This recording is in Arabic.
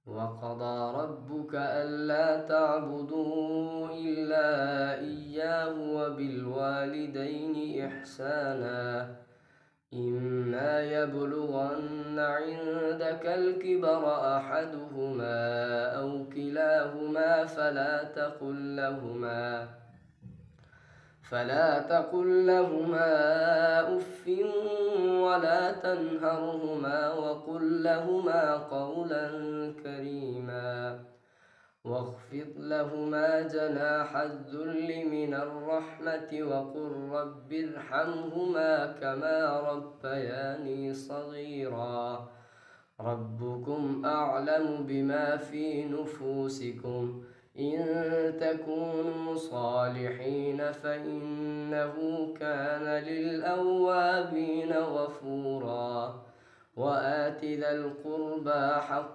وقضى ربك ألا تعبدوا إلا إياه وبالوالدين إحسانا إما يبلغن عندك الكبر أحدهما أو كلاهما فلا تقل لهما أف ولا تنهرهما وقل لهما قولا كريما واخفض لهما جناح الذل من الرحمة وقل رب ارحمهما كما ربياني صغيرا ربكم أعلم بما في نفوسكم إن تكونوا صالحين فإنه كان للأوابين غفورا وآت ذا القربى حقه